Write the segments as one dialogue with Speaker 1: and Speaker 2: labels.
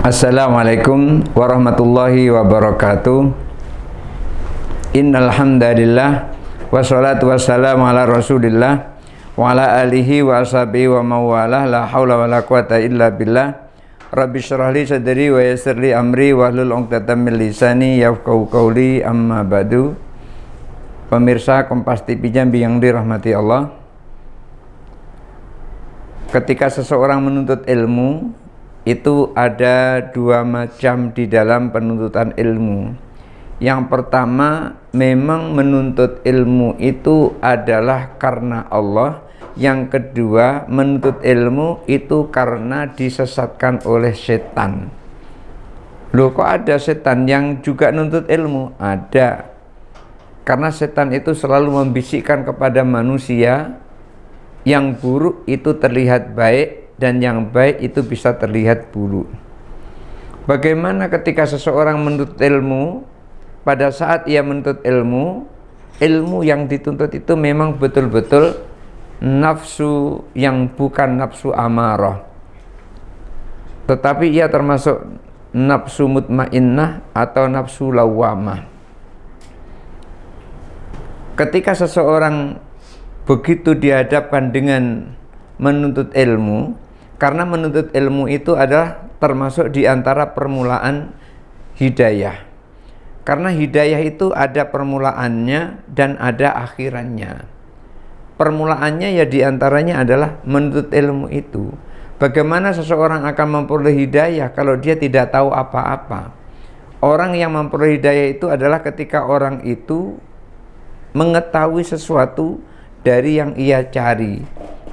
Speaker 1: Assalamualaikum warahmatullahi wabarakatuh. Innal hamdalillah wassalatu wassalamu ala Rasulillah wa ala alihi wa ashabihi wa mawalah, la haula wala quwata illa billah. Rabbi syrah li sadri wa yassir li amri wahlul 'uqdatam min lisani yafqahu qawli, amma ba'du. Pemirsa Kompas TV Jambi yang dirahmati Allah, ketika seseorang menuntut ilmu, itu ada dua macam di dalam penuntutan ilmu. Yang pertama, memang menuntut ilmu itu adalah karena Allah. Yang kedua, menuntut ilmu itu karena disesatkan oleh setan. Loh, kok ada setan yang juga nuntut ilmu? Ada. Karena setan itu selalu membisikkan kepada manusia, yang buruk itu terlihat baik, dan yang baik itu bisa terlihat buruk. Bagaimana ketika seseorang menuntut ilmu? Pada saat ia menuntut ilmu, ilmu yang dituntut itu memang betul-betul nafsu yang bukan nafsu amarah, tetapi ia termasuk nafsu mutmainnah atau nafsu lawamah. Ketika seseorang begitu dihadapkan dengan menuntut ilmu, karena menuntut ilmu itu adalah termasuk di antara permulaan hidayah. Karena hidayah itu ada permulaannya dan ada akhirannya. Permulaannya ya diantaranya adalah menuntut ilmu itu. Bagaimana seseorang akan memperoleh hidayah kalau dia tidak tahu apa-apa? Orang yang memperoleh hidayah itu adalah ketika orang itu mengetahui sesuatu dari yang ia cari,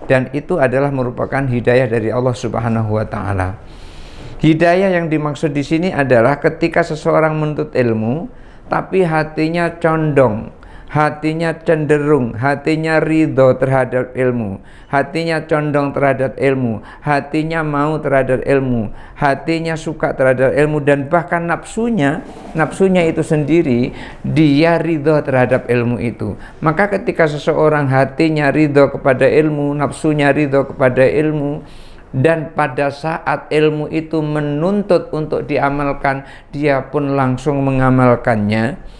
Speaker 1: dan itu adalah merupakan hidayah dari Allah Subhanahu wa taala. Hidayah yang dimaksud di sini adalah ketika seseorang menuntut ilmu tapi hatinya condong, hatinya cenderung, hatinya ridho terhadap ilmu, hatinya condong terhadap ilmu, hatinya mau terhadap ilmu, hatinya suka terhadap ilmu, dan bahkan nafsunya itu sendiri dia ridho terhadap ilmu itu. Maka ketika seseorang hatinya ridho kepada ilmu, nafsunya ridho kepada ilmu, dan pada saat ilmu itu menuntut untuk diamalkan, dia pun langsung mengamalkannya.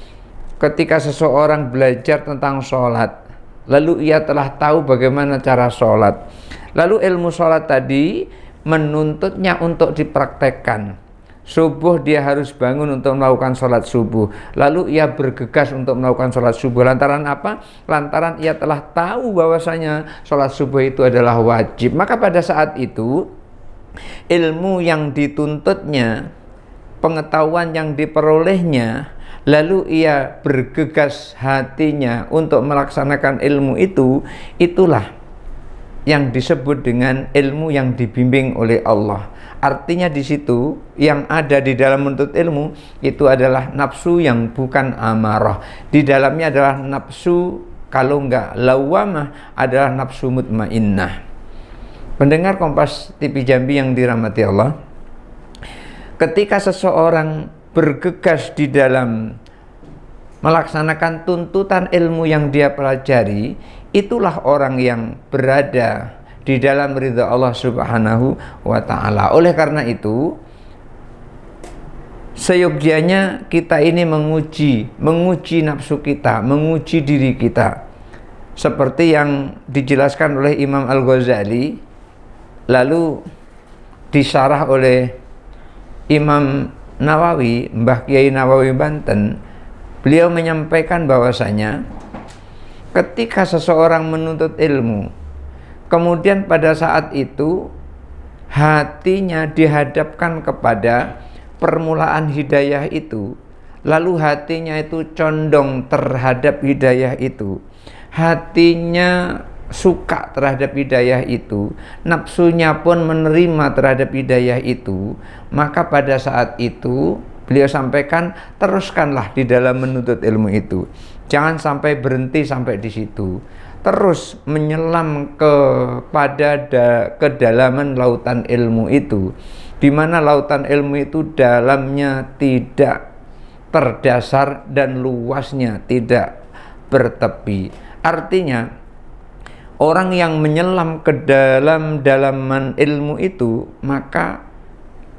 Speaker 1: Ketika seseorang belajar tentang sholat, lalu ia telah tahu bagaimana cara sholat, lalu ilmu sholat tadi menuntutnya untuk dipraktekkan. Subuh dia harus bangun untuk melakukan sholat subuh, lalu ia bergegas untuk melakukan sholat subuh. Lantaran apa? Lantaran ia telah tahu bahwasanya sholat subuh itu adalah wajib. Maka pada saat itu ilmu yang dituntutnya, pengetahuan yang diperolehnya, lalu ia bergegas hatinya untuk melaksanakan ilmu itu, itulah yang disebut dengan ilmu yang dibimbing oleh Allah. Artinya di situ yang ada di dalam menuntut ilmu itu adalah nafsu yang bukan amarah. Di dalamnya adalah nafsu, kalau enggak lawamah, adalah nafsu mutmainnah. Pendengar Kompas TV Jambi yang dirahmati Allah, ketika seseorang bergegas di dalam melaksanakan tuntutan ilmu yang dia pelajari, itulah orang yang berada di dalam ridha Allah Subhanahu wa ta'ala. Oleh karena itu, seyogyanya kita ini menguji nafsu kita, menguji diri kita, seperti yang dijelaskan oleh Imam Al-Ghazali, lalu disyarah oleh Imam Nawawi, Mbah Kiai Nawawi Banten. Beliau menyampaikan bahwasanya ketika seseorang menuntut ilmu, kemudian pada saat itu hatinya dihadapkan kepada permulaan hidayah itu, lalu hatinya itu condong terhadap hidayah itu, hatinya suka terhadap hidayah itu, nafsunya pun menerima terhadap hidayah itu, maka pada saat itu beliau sampaikan, teruskanlah di dalam menuntut ilmu itu. Jangan sampai berhenti sampai di situ. Terus menyelam kepada kedalaman lautan ilmu itu, di mana lautan ilmu itu dalamnya tidak terdasar dan luasnya tidak bertepi. Artinya orang yang menyelam ke dalam dalaman ilmu itu, maka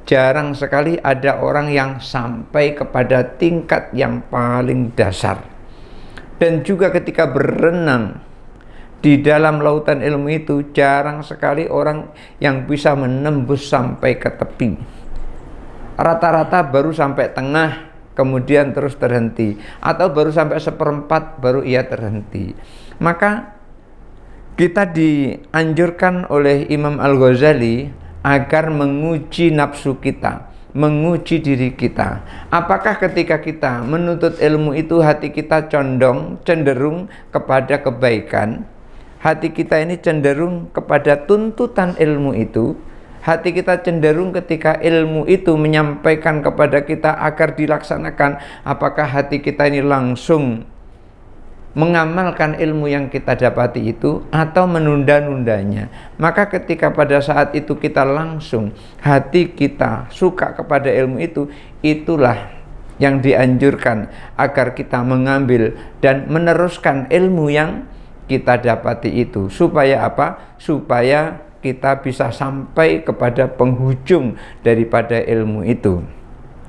Speaker 1: jarang sekali ada orang yang sampai kepada tingkat yang paling dasar. Dan juga ketika berenang di dalam lautan ilmu itu, jarang sekali orang yang bisa menembus sampai ke tepi. Rata-rata baru sampai tengah, kemudian terus terhenti, atau baru sampai seperempat baru ia terhenti. Maka kita dianjurkan oleh Imam Al-Ghazali agar menguji nafsu kita, menguji diri kita. Apakah ketika kita menuntut ilmu itu hati kita cenderung kepada kebaikan, hati kita ini cenderung kepada tuntutan ilmu itu, hati kita cenderung ketika ilmu itu menyampaikan kepada kita agar dilaksanakan, apakah hati kita ini langsung mengamalkan ilmu yang kita dapati itu atau menunda-nundanya. Maka ketika pada saat itu kita langsung hati kita suka kepada ilmu itu, itulah yang dianjurkan agar kita mengambil dan meneruskan ilmu yang kita dapati itu. Supaya apa? Supaya kita bisa sampai kepada penghujung daripada ilmu itu.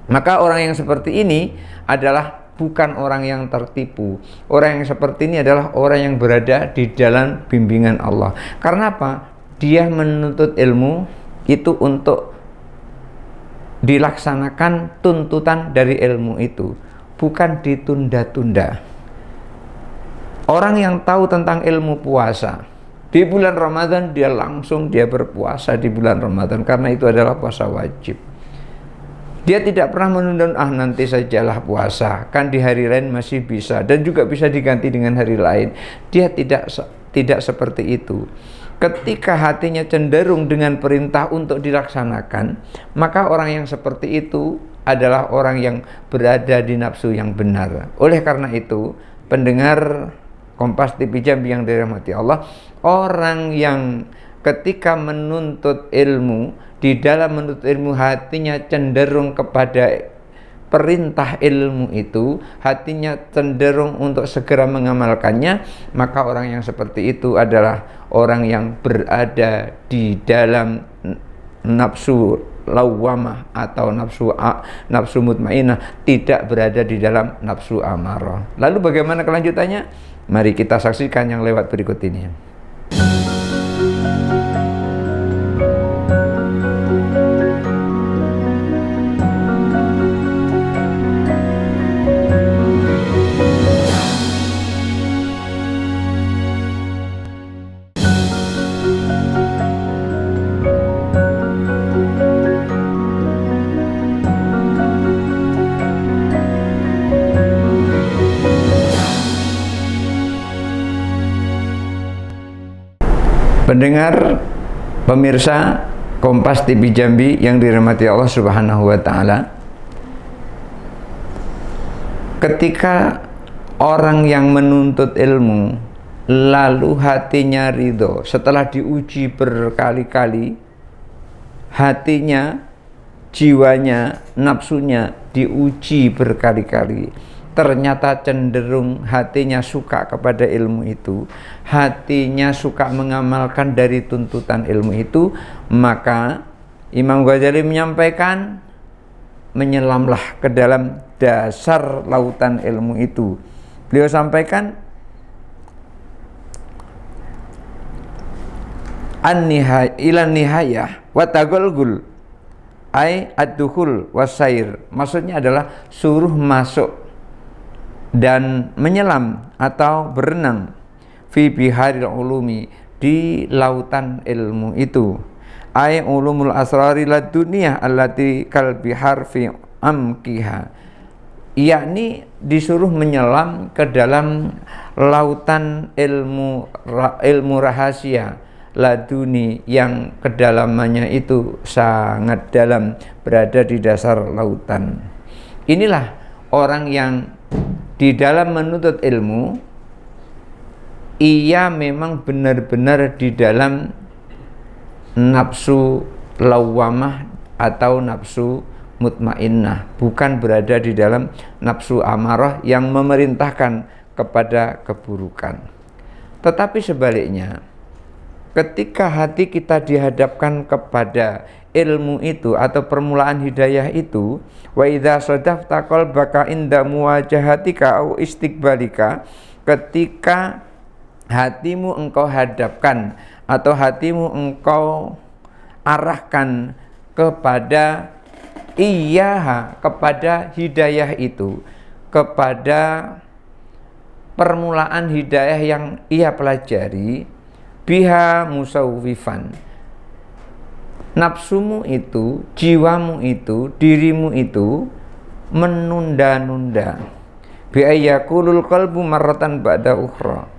Speaker 1: Maka orang yang seperti ini adalah bukan orang yang tertipu. Orang yang seperti ini adalah orang yang berada di dalam bimbingan Allah. Karena apa? Dia menuntut ilmu itu untuk dilaksanakan tuntutan dari ilmu itu, bukan ditunda-tunda. Orang yang tahu tentang ilmu puasa, di bulan Ramadan dia langsung berpuasa di bulan Ramadan, karena itu adalah puasa wajib. Dia tidak pernah menunda, nanti sajalah puasa, kan di hari lain masih bisa, dan juga bisa diganti dengan hari lain. Dia tidak seperti itu. Ketika hatinya cenderung dengan perintah untuk dilaksanakan, maka orang yang seperti itu adalah orang yang berada di nafsu yang benar. Oleh karena itu, pendengar Kompas TV Jambi yang dirahmati Allah, orang yang ketika menuntut ilmu, di dalam menuntut ilmu hatinya cenderung kepada perintah ilmu itu, hatinya cenderung untuk segera mengamalkannya, maka orang yang seperti itu adalah orang yang berada di dalam nafsu lawwamah atau nafsu mutmainah, tidak berada di dalam nafsu amarah. Lalu bagaimana kelanjutannya? Mari kita saksikan yang lewat berikut ini. Pendengar, pemirsa Kompas TV Jambi yang dirahmati Allah Subhanahu wa taala, ketika orang yang menuntut ilmu lalu hatinya ridho setelah diuji berkali-kali, hatinya, jiwanya, nafsunya diuji berkali-kali, ternyata cenderung hatinya suka kepada ilmu itu, hatinya suka mengamalkan dari tuntutan ilmu itu, maka Imam Ghazali menyampaikan, menyelamlah ke dalam dasar lautan ilmu itu. Beliau sampaikan, ilan nihayah wa tagulgul ay ad-dukhul wasair. Maksudnya adalah suruh masuk dan menyelam atau berenang fi biharil ulumi, di lautan ilmu itu, ay ulumul asrari lad dunia allati kal bihar fi amkiha, yakni disuruh menyelam ke dalam lautan ilmu rahasia laduni yang kedalamannya itu sangat dalam, berada di dasar lautan. Inilah orang yang di dalam menuntut ilmu, ia memang benar-benar di dalam nafsu lawwamah atau nafsu mutmainnah, bukan berada di dalam nafsu amarah yang memerintahkan kepada keburukan. Tetapi sebaliknya, ketika hati kita dihadapkan kepada ilmu itu atau permulaan hidayah itu, wa idza sadafta qalbaka inda muwajahatika au istiqbalika, ketika hatimu engkau hadapkan atau hatimu engkau arahkan kepada iyaha, kepada hidayah itu, kepada permulaan hidayah yang ia pelajari, biha musawwifan, nafsumu itu, jiwamu itu, dirimu itu menunda-nunda. Bi ayyakulul qalbu marratan ba'da ukhra,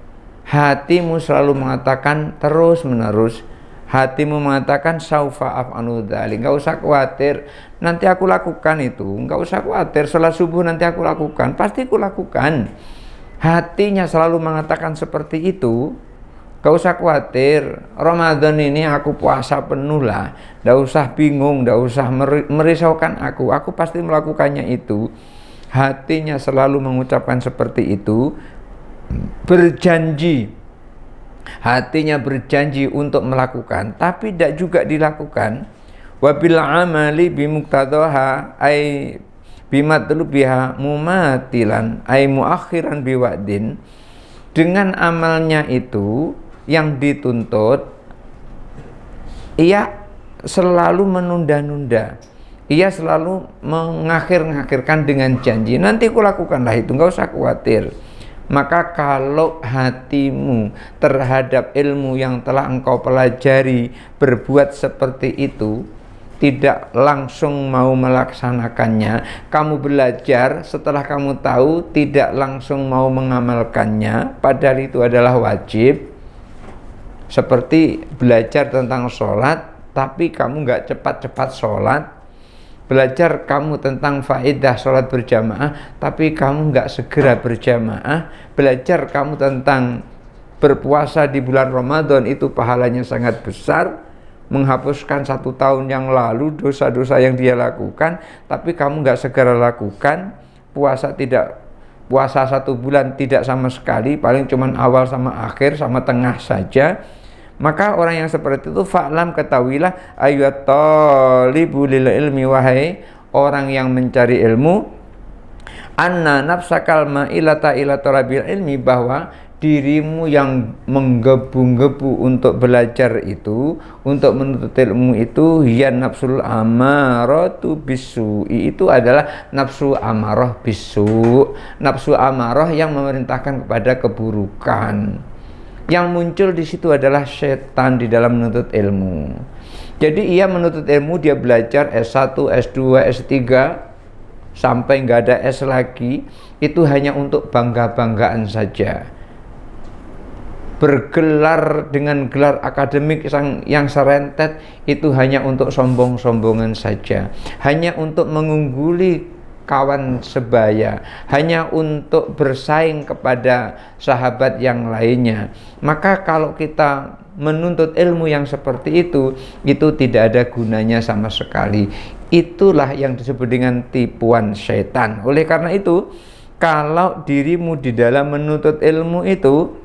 Speaker 1: hatimu selalu mengatakan terus menerus, hatimu mengatakan saufa af'alu dzalik, enggak usah khawatir nanti aku lakukan itu, enggak usah khawatir salat subuh nanti aku lakukan, pasti aku lakukan. Hatinya selalu mengatakan seperti itu. Gak usah khawatir, Ramadan ini aku puasa penuh lah, gak usah bingung, gak usah merisaukan aku pasti melakukannya itu. Hatinya selalu mengucapkan seperti itu, berjanji, hatinya berjanji untuk melakukan, tapi tidak juga dilakukan. Wabil amali bimuqtadaha ay bimatlubiha mumatilan ay muakhiran biwadin, dengan amalnya itu yang dituntut, ia selalu menunda-nunda, ia selalu mengakhir-akhirkan dengan janji, nanti aku lakukanlah itu, enggak usah khawatir. Maka kalau hatimu terhadap ilmu yang telah engkau pelajari berbuat seperti itu, tidak langsung mau melaksanakannya, kamu belajar setelah kamu tahu tidak langsung mau mengamalkannya, padahal itu adalah wajib. Seperti belajar tentang sholat tapi kamu nggak cepat-cepat sholat, belajar kamu tentang faedah sholat berjamaah tapi kamu nggak segera berjamaah, belajar kamu tentang berpuasa di bulan Ramadan itu pahalanya sangat besar, menghapuskan 1 tahun yang lalu dosa-dosa yang dia lakukan, tapi kamu nggak segera lakukan. Puasa 1 bulan tidak sama sekali, paling cuman awal sama akhir sama tengah saja. Maka orang yang seperti itu, fa'lam, ketahuilah, ayat talibu lil ilmi, wahai orang yang mencari ilmu, anna nafsakal ma'ilata ila talabil ilmi, bahwa dirimu yang menggebu-gebu untuk belajar itu, untuk menuntut ilmu itu, hiya nafsul amaratu bisu'i, itu adalah nafsu amarah bisu', nafsu amarah yang memerintahkan kepada keburukan. Yang muncul di situ adalah setan di dalam menuntut ilmu. Jadi ia menuntut ilmu, dia belajar S1, S2, S3 sampai nggak ada S lagi, itu hanya untuk bangga-banggaan saja. Bergelar dengan gelar akademik yang serentet itu hanya untuk sombong-sombongan saja, hanya untuk mengungguli kawan sebaya, hanya untuk bersaing kepada sahabat yang lainnya. Maka kalau kita menuntut ilmu yang seperti itu tidak ada gunanya sama sekali. Itulah yang disebut dengan tipuan setan. Oleh karena itu, kalau dirimu di dalam menuntut ilmu itu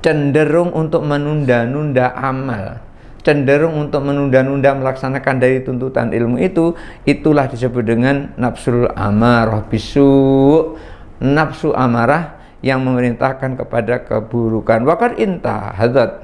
Speaker 1: cenderung untuk menunda-nunda amal, cenderung untuk menunda-nunda melaksanakan dari tuntutan ilmu itu, itulah disebut dengan nafsul amarah bisu', nafsu amarah yang memerintahkan kepada keburukan. Waqad intahadat,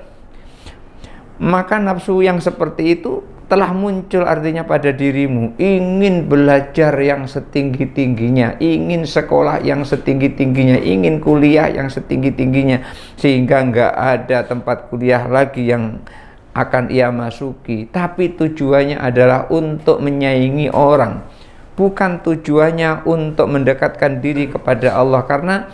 Speaker 1: maka nafsu yang seperti itu telah muncul artinya pada dirimu, ingin belajar yang setinggi-tingginya, ingin sekolah yang setinggi-tingginya, ingin kuliah yang setinggi-tingginya, sehingga nggak ada tempat kuliah lagi yang akan ia masuki, tapi tujuannya adalah untuk menyaingi orang, bukan tujuannya untuk mendekatkan diri kepada Allah. Karena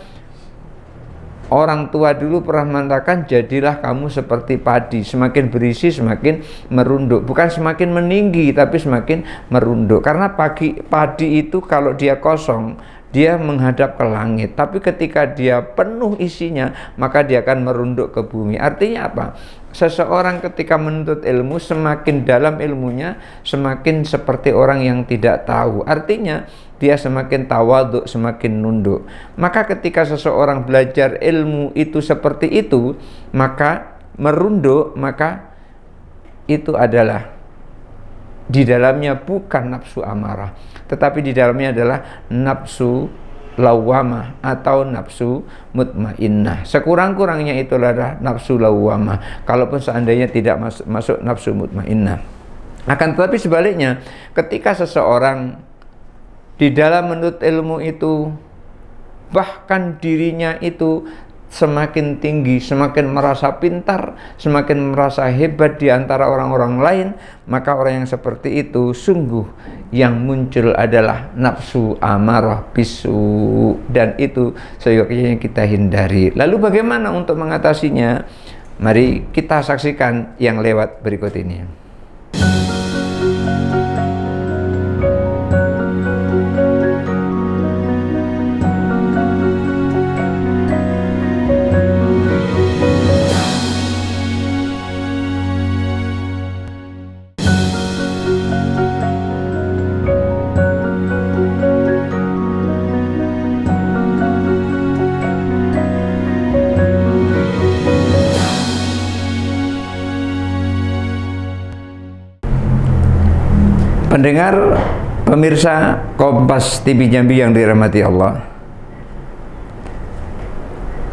Speaker 1: orang tua dulu pernah mengatakan, jadilah kamu seperti padi, semakin berisi semakin merunduk, bukan semakin meninggi tapi semakin merunduk. Karena padi itu kalau dia kosong, dia menghadap ke langit, tapi ketika dia penuh isinya, maka dia akan merunduk ke bumi. Artinya apa? Seseorang ketika menuntut ilmu, semakin dalam ilmunya, semakin seperti orang yang tidak tahu. Artinya dia semakin tawaduk, semakin nunduk. Maka ketika seseorang belajar ilmu itu seperti itu, maka merunduk, maka itu adalah di dalamnya bukan nafsu amarah, tetapi di dalamnya adalah nafsu lawamah atau nafsu mutmainnah. Sekurang-kurangnya itu adalah nafsu lawamah, kalaupun seandainya tidak masuk nafsu mutmainnah. Akan tetapi sebaliknya, ketika seseorang di dalam menuntut ilmu itu bahkan dirinya itu semakin tinggi, semakin merasa pintar, semakin merasa hebat di antara orang-orang lain, maka orang yang seperti itu sungguh yang muncul adalah nafsu amarah bisu, dan itu seyogyanya kita hindari. Lalu bagaimana untuk mengatasinya? Mari kita saksikan yang lewat berikut ini. Pendengar, pemirsa Kompas TV Jambi yang dirahmati Allah,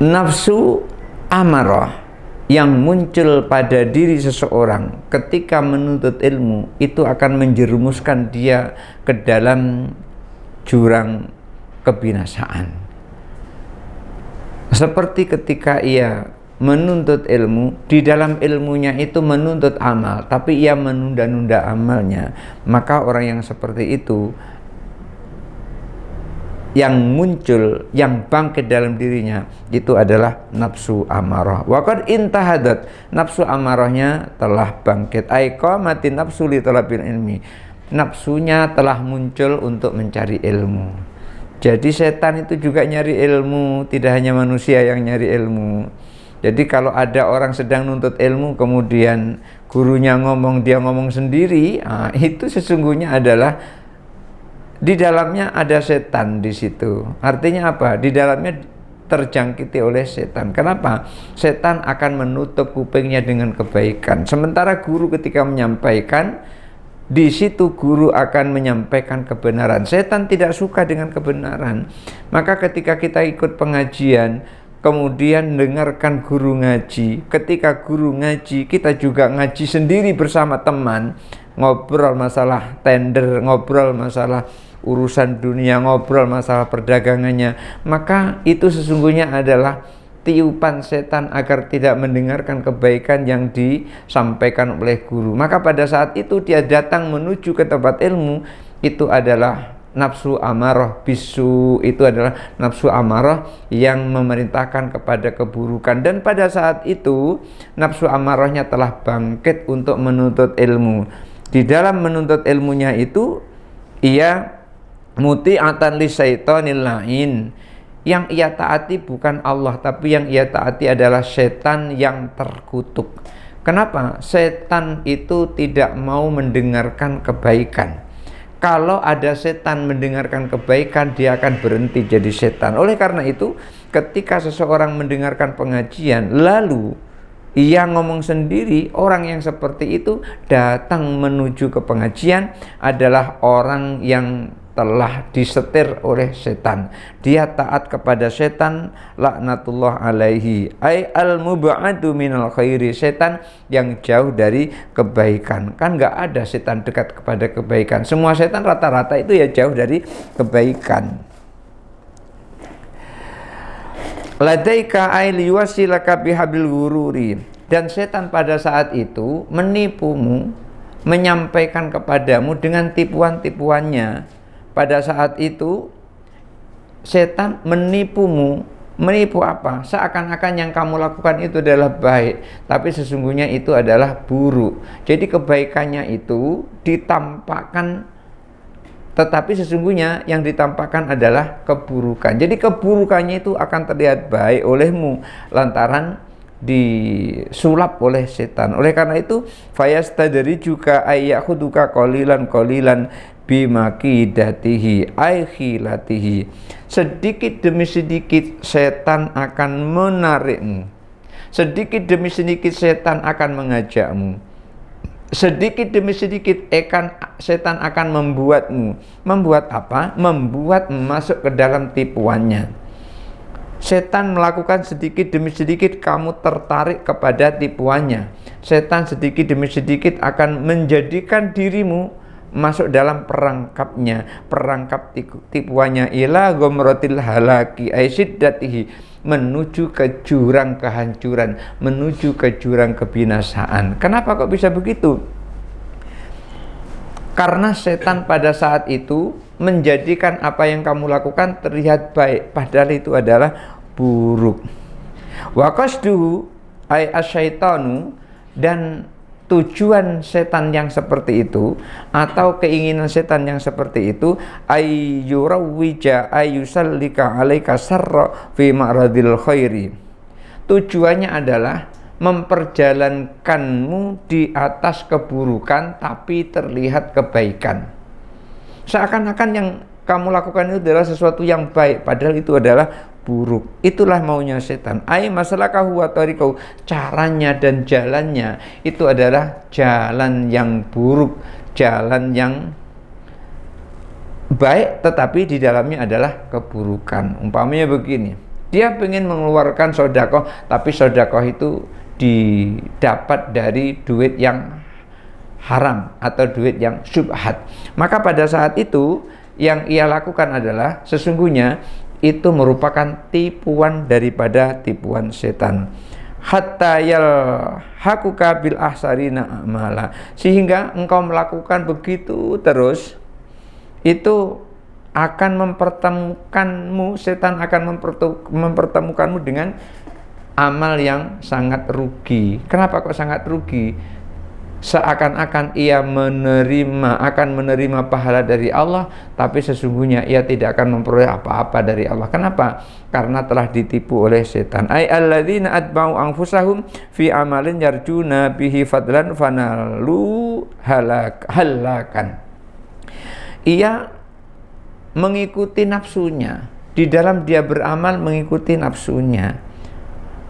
Speaker 1: nafsu amarah yang muncul pada diri seseorang ketika menuntut ilmu itu akan menjerumuskan dia ke dalam jurang kebinasaan. Seperti ketika ia menuntut ilmu, di dalam ilmunya itu menuntut amal, tapi ia menunda-nunda amalnya, maka orang yang seperti itu yang muncul, yang bangkit dalam dirinya itu adalah nafsu amarah. Wa qad intahadat, nafsu amarahnya telah bangkit. Aiqamati nafsu li talabil ilmi, nafsunya telah muncul untuk mencari ilmu. Jadi setan itu juga nyari ilmu, tidak hanya manusia yang nyari ilmu. Jadi kalau ada orang sedang nuntut ilmu, kemudian gurunya ngomong, dia ngomong sendiri, itu sesungguhnya adalah di dalamnya ada setan di situ. Artinya apa? Di dalamnya terjangkiti oleh setan. Kenapa? Setan akan menutup kupingnya dengan kebaikan. Sementara guru ketika menyampaikan, di situ guru akan menyampaikan kebenaran. Setan tidak suka dengan kebenaran. Maka ketika kita ikut pengajian, kemudian dengarkan guru ngaji, ketika guru ngaji, kita juga ngaji sendiri bersama teman, ngobrol masalah tender, ngobrol masalah urusan dunia, ngobrol masalah perdagangannya, maka itu sesungguhnya adalah tiupan setan agar tidak mendengarkan kebaikan yang disampaikan oleh guru. Maka pada saat itu dia datang menuju ke tempat ilmu, itu adalah nafsu amarah bisu, itu adalah nafsu amarah yang memerintahkan kepada keburukan. Dan pada saat itu nafsu amarahnya telah bangkit untuk menuntut ilmu. Di dalam menuntut ilmunya itu ia muti'atan li syaitonil la'in, yang ia taati bukan Allah, tapi yang ia taati adalah setan yang terkutuk. Kenapa? Setan itu tidak mau mendengarkan kebaikan. Kalau ada setan mendengarkan kebaikan, dia akan berhenti jadi setan. Oleh karena itu, ketika seseorang mendengarkan pengajian, lalu ia ngomong sendiri, orang yang seperti itu datang menuju ke pengajian adalah orang yang telah disetir oleh setan. Dia taat kepada setan, laknatullah alaihi, ay al-mub'adu minal khairi, setan yang jauh dari kebaikan. Kan nggak ada setan dekat kepada kebaikan. Semua setan rata-rata itu ya jauh dari kebaikan. Ladaika ay liwasilaka bihabil ghururi, dan setan pada saat itu menipumu, menyampaikan kepadamu dengan tipuan-tipuannya. Pada saat itu setan menipumu. Menipu apa? Seakan-akan yang kamu lakukan itu adalah baik, tapi sesungguhnya itu adalah buruk. Jadi kebaikannya itu ditampakkan, tetapi sesungguhnya yang ditampakkan adalah keburukan. Jadi keburukannya itu akan terlihat baik olehmu lantaran disulap oleh setan. Oleh karena itu fayastadri juga ayyakhuduka qalilan bimakidatihi ay khilatihi, sedikit demi sedikit setan akan menarikmu, sedikit demi sedikit setan akan mengajakmu. Sedikit demi sedikit setan akan membuatmu. Membuat apa? Membuat masuk ke dalam tipuannya. Setan melakukan sedikit demi sedikit kamu tertarik kepada tipuannya. Setan sedikit demi sedikit akan menjadikan dirimu masuk dalam perangkapnya, perangkap tipuannya, ila gomrotil halaki aisyidatihi, menuju ke jurang kehancuran, menuju ke jurang kebinasaan. Kenapa kok bisa begitu? Karena setan pada saat itu menjadikan apa yang kamu lakukan terlihat baik, padahal itu adalah buruk. Wa qasduhu ay asyaitanu, dan tujuan setan yang seperti itu atau keinginan setan yang seperti itu, ayyurawwija ayyusallika alaika sarra fi ma'radil khairi. Tujuannya adalah memperjalankanmu di atas keburukan tapi terlihat kebaikan. Seakan-akan yang kamu lakukan itu adalah sesuatu yang baik, padahal itu adalah buruk. Itulah maunya setan. Ai masalakahu wa tariqahu, caranya dan jalannya itu adalah jalan yang buruk, jalan yang baik tetapi di dalamnya adalah keburukan. Umpamanya begini, dia ingin mengeluarkan sedekah, tapi sedekah itu didapat dari duit yang haram atau duit yang syubhat. Maka pada saat itu yang ia lakukan adalah sesungguhnya itu merupakan tipuan daripada tipuan setan. Hatta yalhaquka bil ahsarina amala, sehingga engkau melakukan begitu terus, itu akan mempertemukanmu, setan akan mempertemukanmu dengan amal yang sangat rugi. Kenapa kok sangat rugi? Seakan-akan ia akan menerima pahala dari Allah, tapi sesungguhnya ia tidak akan memperoleh apa-apa dari Allah. Kenapa? Karena telah ditipu oleh setan. Ai alladzina atba'u anfusahum fi amalin yarjuna bihi fadlan fanalu halakan. Ia mengikuti nafsunya, di dalam dia beramal mengikuti nafsunya,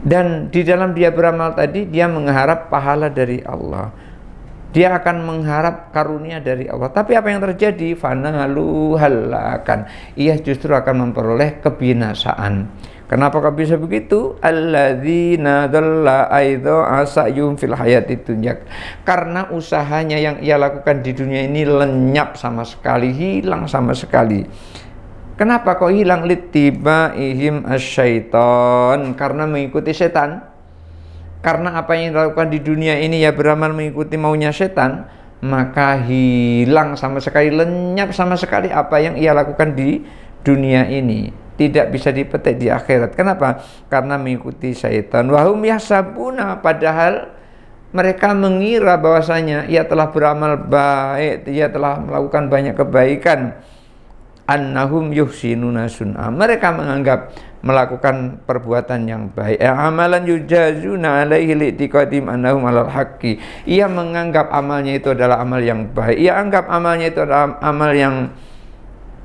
Speaker 1: dan di dalam dia beramal tadi dia mengharap pahala dari Allah, dia akan mengharap karunia dari Allah. Tapi apa yang terjadi? Fanalu halakan, ia justru akan memperoleh kebinasaan. Kenapa kok bisa begitu? Alladzina dhalla aidha asayum fil hayati dunya, karena usahanya yang ia lakukan di dunia ini lenyap sama sekali, hilang sama sekali. Kenapa kok hilang? Littibaihim asyaiton, karena mengikuti setan. Karena apa yang dilakukan di dunia ini ya beramal mengikuti maunya setan, maka hilang sama sekali, lenyap sama sekali apa yang ia lakukan di dunia ini, tidak bisa dipetik di akhirat. Kenapa? Karena mengikuti syaitan. Wahum yahsabuna, padahal mereka mengira bahwasanya ia telah beramal baik, ia telah melakukan banyak kebaikan. Annahum yuhsinuna sun'a, mereka menganggap melakukan perbuatan yang baik. Amalan yujazuna alaihi li'tiqadim annahum alal haqqi, ia menganggap amalnya itu adalah amal yang baik, ia anggap amalnya itu adalah amal yang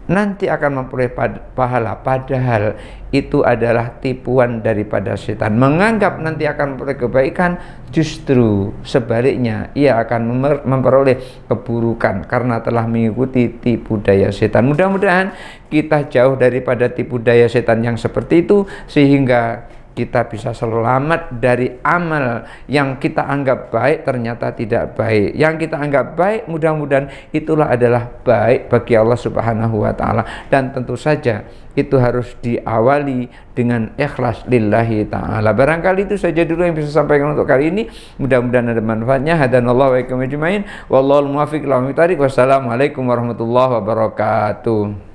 Speaker 1: nanti akan memperoleh pahala, padahal itu adalah tipuan daripada setan. Menganggap nanti akan memperoleh kebaikan, justru sebaliknya ia akan memperoleh keburukan karena telah mengikuti tipu daya setan. Mudah-mudahan kita jauh daripada tipu daya setan yang seperti itu, sehingga kita bisa selamat dari amal yang kita anggap baik ternyata tidak baik. Yang kita anggap baik mudah-mudahan itulah adalah baik bagi Allah Subhanahu wa taala, dan tentu saja itu harus diawali dengan ikhlas lillahi ta'ala. Barangkali itu saja dulu yang bisa sampaikan untuk kali ini. Mudah-mudahan ada manfaatnya. Hadanallahu wa iyyakum ajmain. Wallahul muwaffiq ila aqwamit thoriq. Wassalamualaikum warahmatullahi wabarakatuh.